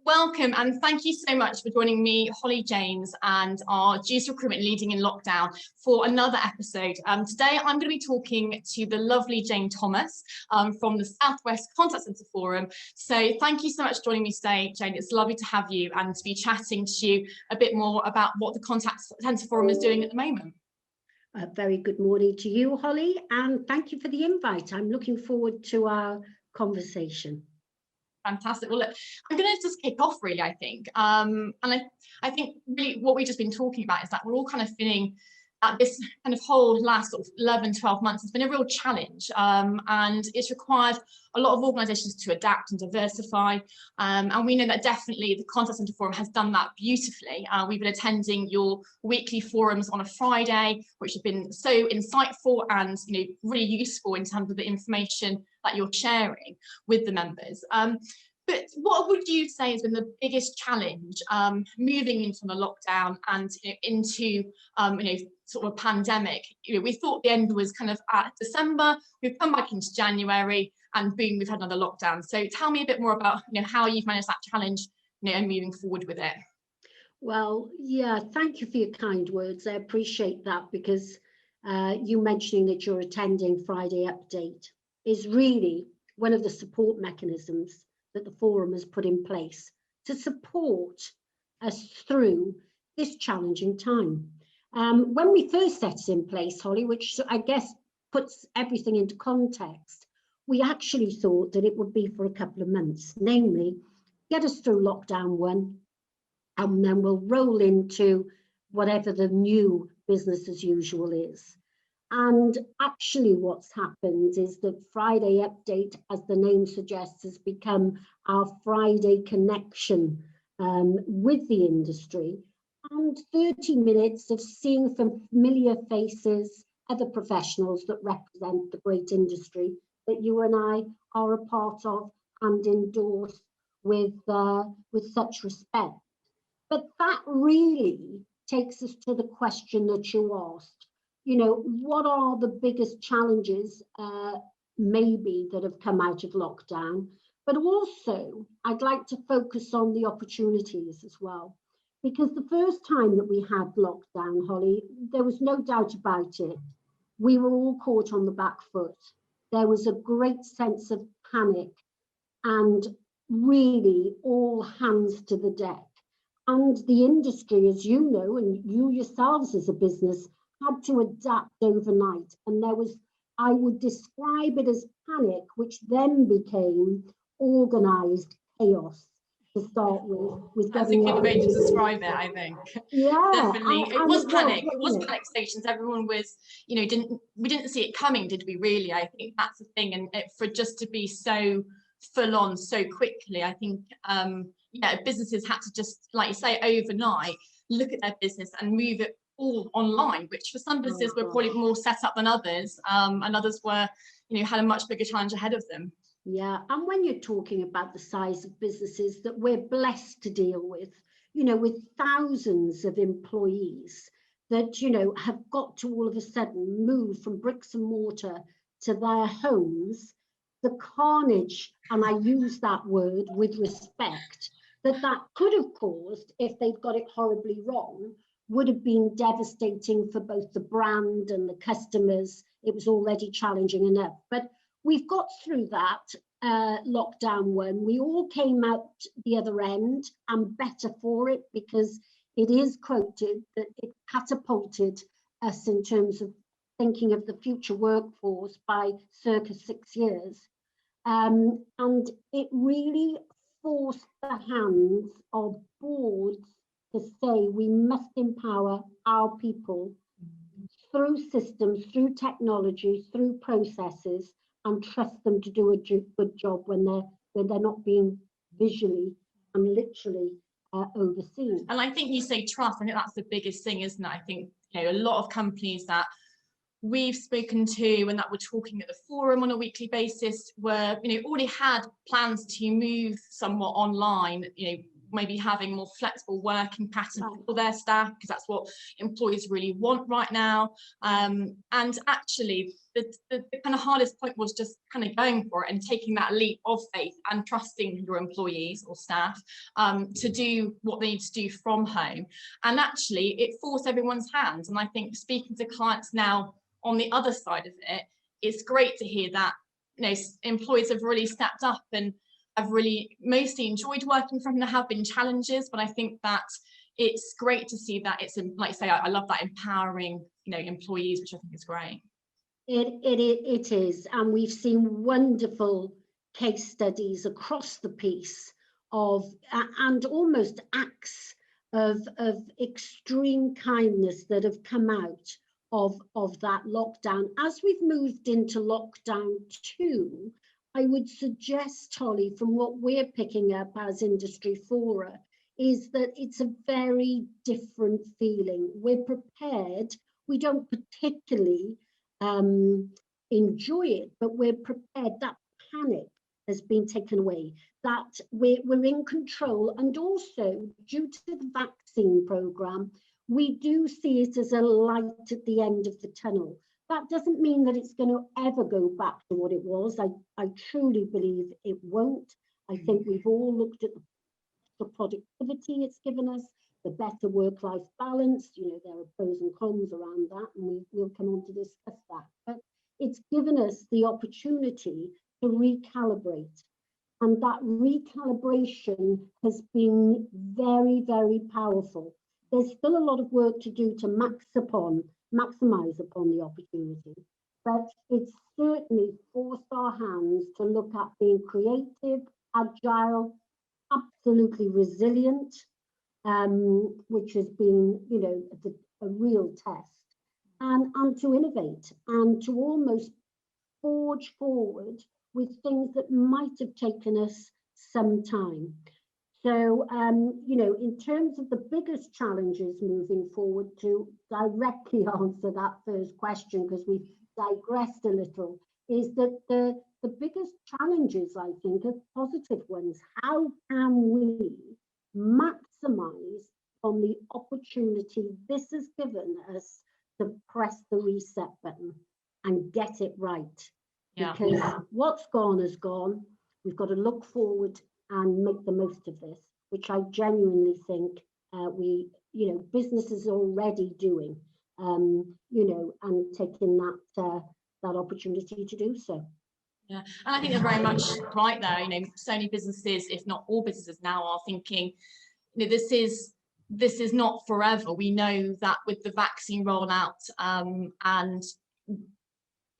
Welcome and thank you so much for joining me, Holly James, and our GS Recruitment Leading in Lockdown for another episode. Today I'm going to be talking to the lovely Jane Thomas from the Southwest Contact Centre Forum. So thank you so much for joining me today, Jane. It's lovely to have you and to be chatting to you a bit more about what the Contact Centre Forum is doing at the moment. A very good morning to you, Holly, and thank you for the invite. I'm looking forward to our conversation. Fantastic. Well, look, I'm going to just kick off really, I think. And I think really what we've just been talking about is that we're all kind of feeling that this kind of whole last sort of 11, 12 months has been a real challenge. And it's required a lot of organisations to adapt and diversify. And we know that definitely the Contact Centre Forum has done that beautifully. We've been attending your weekly forums on a Friday, which have been so insightful and really useful in terms of the information that you're sharing with the members. But what would you say has been the biggest challenge moving into the lockdown and into sort of a pandemic? We thought the end was kind of at December. We've come back into January, and boom, we've had another lockdown. So tell me a bit more about how you've managed that challenge, and moving forward with it. Well, yeah, thank you for your kind words. I appreciate that, because you mentioning that you're attending Friday Update is really one of the support mechanisms that the forum has put in place to support us through this challenging time. When we first set it in place, Holly, which I guess puts everything into context, we actually thought that it would be for a couple of months, namely get us through lockdown 1, and then we'll roll into whatever the new business as usual is. And actually what's happened is that Friday Update, as the name suggests, has become our Friday connection with the industry, and 30 minutes of seeing familiar faces, other professionals that represent the great industry that you and I are a part of and endorse with such respect. But that really takes us to the question that you asked. What are the biggest challenges maybe that have come out of lockdown? But also, I'd like to focus on the opportunities as well. Because the first time that we had lockdown, Holly, there was no doubt about it. We were all caught on the back foot. There was a great sense of panic and really all hands to the deck. And the industry, as you know, and you yourselves as a business, had to adapt overnight, and there was, I would describe it as panic, which then became organised chaos to start with. That's a good way to describe it, I think. Yeah, definitely. It was panic. It was panic stations. Everyone was, we didn't see it coming, did we? Really, I think that's the thing, and for just to be so full on so quickly, I think businesses had to just, like you say, overnight look at their business and move it all online, which for some businesses were probably more set up than others, and others were, had a much bigger challenge ahead of them. Yeah, and when you're talking about the size of businesses that we're blessed to deal with, with thousands of employees that, have got to all of a sudden move from bricks and mortar to their homes, the carnage, and I use that word with respect, that could have caused if they'd got it horribly wrong, would have been devastating for both the brand and the customers. It was already challenging enough. But we've got through that lockdown 1. We all came out the other end and better for it, because it is quoted that it catapulted us in terms of thinking of the future workforce by circa 6 years. And it really forced the hands of boards to say we must empower our people through systems, through technology, through processes, and trust them to do a good job when they're not being visually and literally overseen. And I think you say trust. I think that's the biggest thing, isn't it? I think a lot of companies that we've spoken to and that we're talking at the forum on a weekly basis were already had plans to move somewhat online, maybe having more flexible working patterns for their staff, because that's what employees really want right now. And actually the kind of hardest point was just kind of going for it and taking that leap of faith and trusting your employees or staff to do what they need to do from home. And actually it forced everyone's hands. And I think speaking to clients now on the other side of it, it's great to hear that, you know, employees have really stepped up and have really mostly enjoyed working from home. There have been challenges, but I think that it's great to see that it's, like I say, I love that empowering, you know, employees, which I think is great. It is, and we've seen wonderful case studies across the piece of and almost acts of extreme kindness that have come out of that lockdown. As we've moved into lockdown 2, I would suggest, Holly, from what we're picking up as industry fora, is that it's a very different feeling. We're prepared. We don't particularly enjoy it, but we're prepared. That panic has been taken away, that we're in control. And also, due to the vaccine programme, we do see it as a light at the end of the tunnel. That doesn't mean that it's going to ever go back to what it was. I truly believe it won't. I think we've all looked at the productivity it's given us, the better work-life balance. You know, there are pros and cons around that, and we'll come on to discuss that. But it's given us the opportunity to recalibrate. And that recalibration has been very, very powerful. There's still a lot of work to do to maximize upon the opportunity, but it's certainly forced our hands to look at being creative, agile, absolutely resilient, which has been, you know, a real test, and to innovate and to almost forge forward with things that might have taken us some time. So, you know, in terms of the biggest challenges moving forward, to directly answer that first question, because we've digressed a little, is that the biggest challenges, I think, are positive ones. How can we maximize on the opportunity this has given us to press the reset button and get it right? Because what's gone is gone. We've got to look forward and make the most of this, which I genuinely think we, you know, businesses are already doing, you know, and taking that opportunity to do so. Yeah, and I think they're very much right there. You know, so many businesses, if not all businesses now, are thinking, you know, this is not forever. We know that with the vaccine rollout and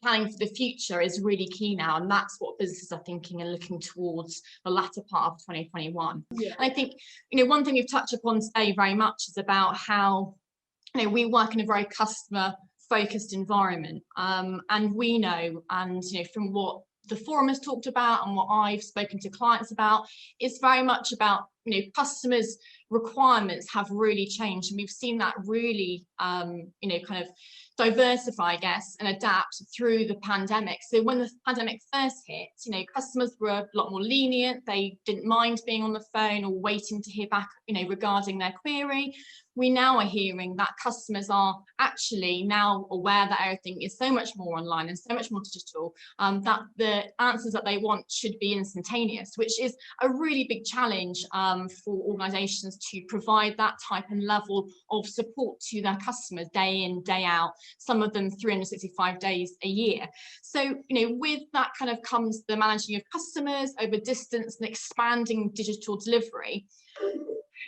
planning for the future is really key now, and that's what businesses are thinking and looking towards the latter part of 2021. Yeah. And I think, you know, one thing we've touched upon today very much is about how, you know, we work in a very customer focused environment, and we know, and you know, from what the forum has talked about and what I've spoken to clients about, it's very much about, you know, customers' requirements have really changed, and we've seen that really you know, kind of diversify, I guess, and adapt through the pandemic. So when the pandemic first hit, you know, customers were a lot more lenient. They didn't mind being on the phone or waiting to hear back, you know, regarding their query. We now are hearing that customers are actually now aware that everything is so much more online and so much more digital, that the answers that they want should be instantaneous, which is a really big challenge for organisations to provide that type and level of support to their customers day in, day out, some of them 365 days a year. So, you know, with that kind of comes the managing of customers over distance and expanding digital delivery.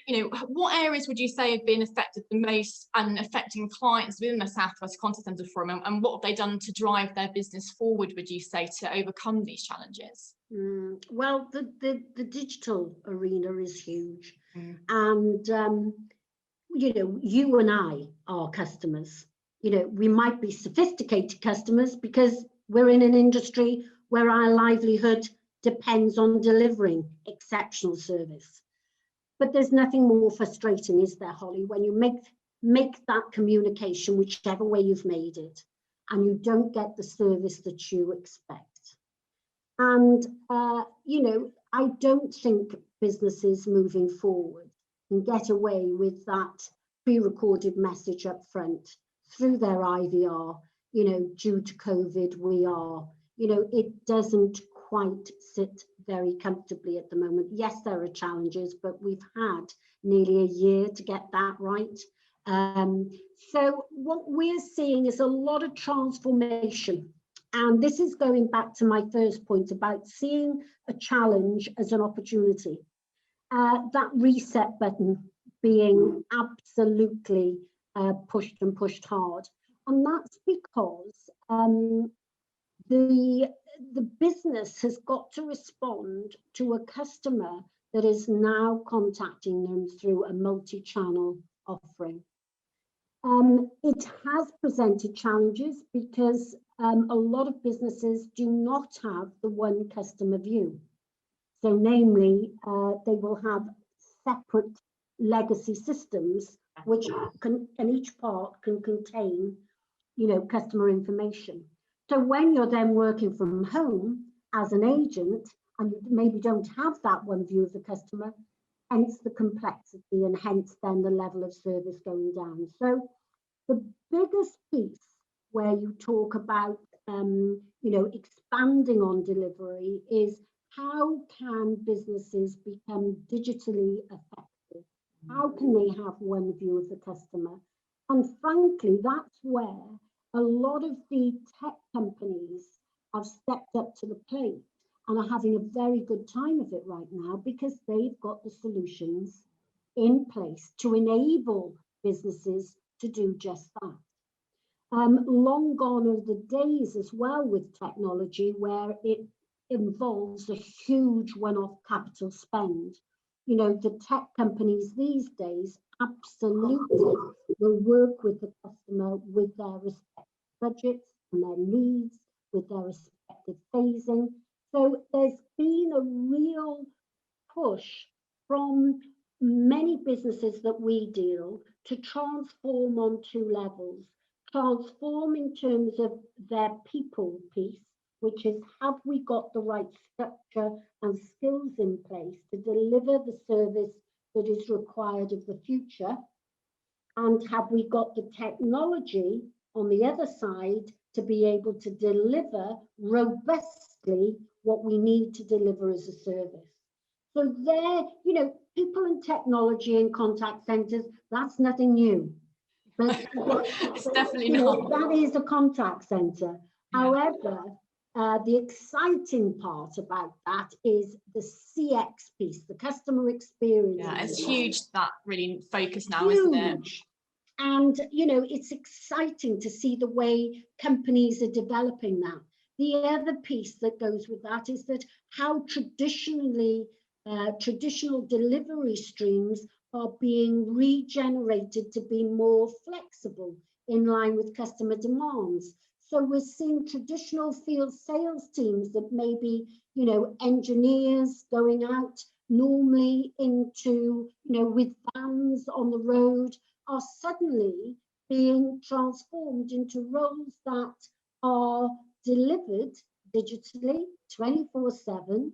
You know, what areas would you say have been affected the most and affecting clients within the South West Contact Centre Forum, and what have they done to drive their business forward, would you say, to overcome these challenges? Well, the digital arena is huge. And, you know, you and I are customers. You know, we might be sophisticated customers because we're in an industry where our livelihood depends on delivering exceptional service. But there's nothing more frustrating, is there, Holly, when you make that communication, whichever way you've made it, and you don't get the service that you expect. And, you know, I don't think businesses moving forward can get away with that pre-recorded message up front through their IVR, due to COVID, we are, it doesn't quite sit very comfortably at the moment. Yes, there are challenges, but we've had nearly a year to get that right. So what we're seeing is a lot of transformation. And this is going back to my first point about seeing a challenge as an opportunity. That reset button being absolutely pushed hard. And that's because the business has got to respond to a customer that is now contacting them through a multi-channel offering. It has presented challenges because a lot of businesses do not have the one customer view. So namely, they will have separate legacy systems, which and each part can contain, customer information. So when you're then working from home as an agent, and you maybe don't have that one view of the customer, hence the complexity and hence then the level of service going down. So the biggest piece where you talk about, expanding on delivery is how can businesses become digitally effective? How can they have one view of the customer? And frankly, that's where a lot of the tech companies have stepped up to the plate and are having a very good time of it right now because they've got the solutions in place to enable businesses to do just that. Long gone are the days as well with technology where it involves a huge one-off capital spend. The tech companies these days absolutely will work with the customer with their respective budgets and their needs, with their respective phasing. So there's been a real push from many businesses that we deal to transform on two levels. Transform in terms of their people piece, which is, have we got the right structure and skills in place to deliver the service that is required of the future? And have we got the technology on the other side to be able to deliver robustly what we need to deliver as a service? So there, people and technology in contact centres, that's nothing new. But it's definitely not. That is a contact centre. Yeah. However, the exciting part about that is the CX piece, the customer experience. Yeah, it's huge, that really focus now, isn't it? And, it's exciting to see the way companies are developing that. The other piece that goes with that is that how traditional delivery streams are being regenerated to be more flexible in line with customer demands. So we're seeing traditional field sales teams that maybe, engineers going out normally into, with vans on the road, are suddenly being transformed into roles that are delivered digitally 24/7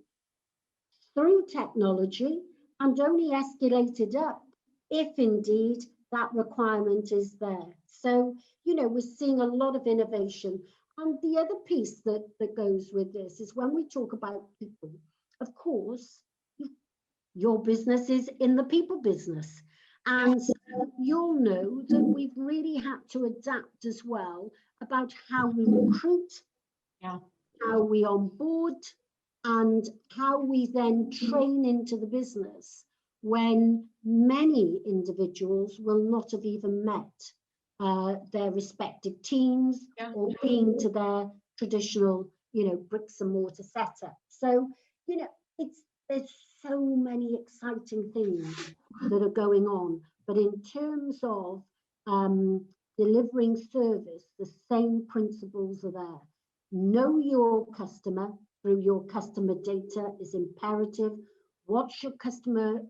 through technology and only escalated up if indeed that requirement is there. So, we're seeing a lot of innovation. And the other piece that goes with this is when we talk about people, of course, your business is in the people business. And you'll know that we've really had to adapt as well about how we recruit, how we onboard, and how we then train into the business when many individuals will not have even met their respective teams or been to their traditional, bricks and mortar setup. So, there's so many exciting things that are going on. But in terms of delivering service, the same principles are there. Know your customer through your customer data is imperative. What's your customer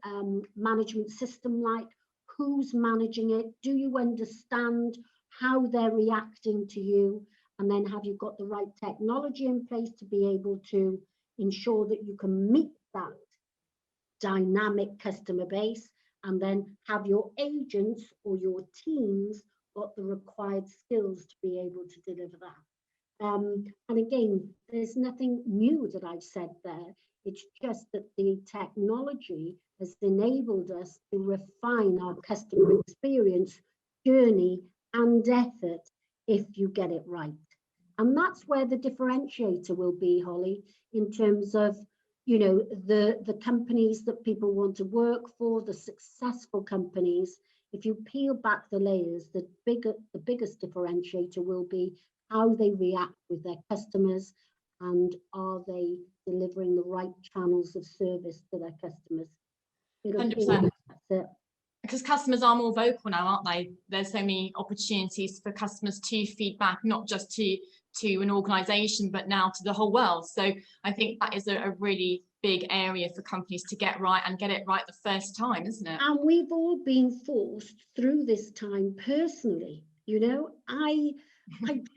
management system like? Who's managing it? Do you understand how they're reacting to you? And then have you got the right technology in place to be able to ensure that you can meet that dynamic customer base, and then have your agents or your teams got the required skills to be able to deliver that. And again, there's nothing new that I've said there. It's just that the technology has enabled us to refine our customer experience journey and effort if you get it right. And that's where the differentiator will be, Holly, in terms of, you know, the companies that people want to work for, the successful companies. If you peel back the layers, the biggest differentiator will be how they react with their customers, and are they delivering the right channels of service to their customers. 100%. That's it. Because customers are more vocal now, aren't they? There's so many opportunities for customers to feedback, not just to an organisation, but now to the whole world. So I think that is a really big area for companies to get right, and get it right the first time, isn't it? And we've all been forced through this time personally. You know, I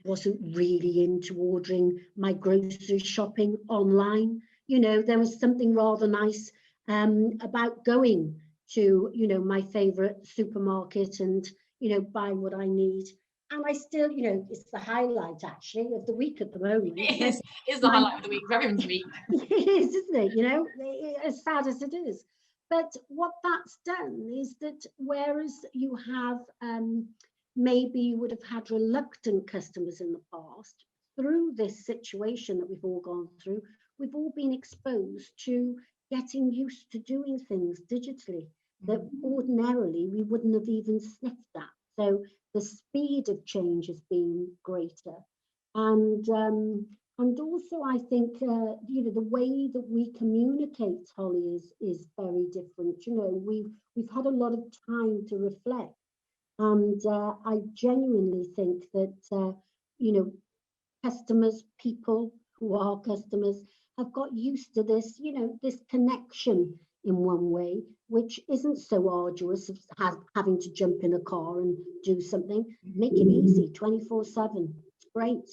wasn't really into ordering my grocery shopping online. You know, there was something rather nice about going to, you know, my favorite supermarket and, you know, buy what I need. And I still, you know, it's the highlight actually of the week at the moment. It is the highlight of the week for everyone's week. It is, isn't it? You know, as sad as it is. But what that's done is that whereas you have maybe you would have had reluctant customers in the past, through this situation that we've all gone through, we've all been exposed to getting used to doing things digitally that ordinarily we wouldn't have even sniffed at. So the speed of change has been greater. And also I think, you know, the way that we communicate, Holly, is very different. You know, we've had a lot of time to reflect. And I genuinely think that, you know, customers, people who are customers, have got used to this, you know, this connection in one way, which isn't so arduous as having to jump in a car and do something. Make it easy, 24/7. It's great.